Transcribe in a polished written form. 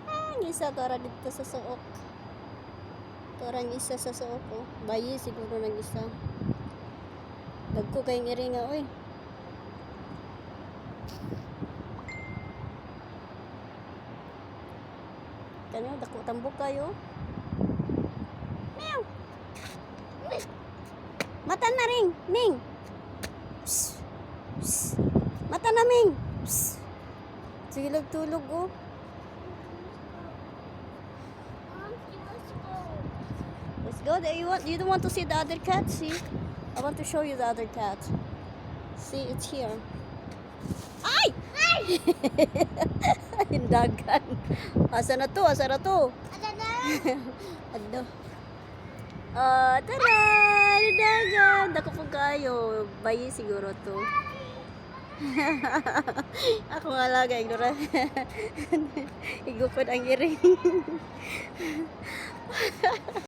Ang isa to ra dito sa suok. Torang isa sa suok ko. Bayi siguro nang isa. Dagko kay ngiri nga oy. Kanyo dako tambok kayo. Meow. Mata na ring, Ning. Psst. Psst. Mata na Ming. Psst. Sige tulog oh. Let's go. You don't want to see the other cat? See? I want to show you the other cat. See, it's here. Ay! Ay! Hindagan. Asa na to? Asa na to? Ano? Tara! Hindagan! Dako po kayo. Bayi siguro to. Ako nga laga. Igupod ang iring.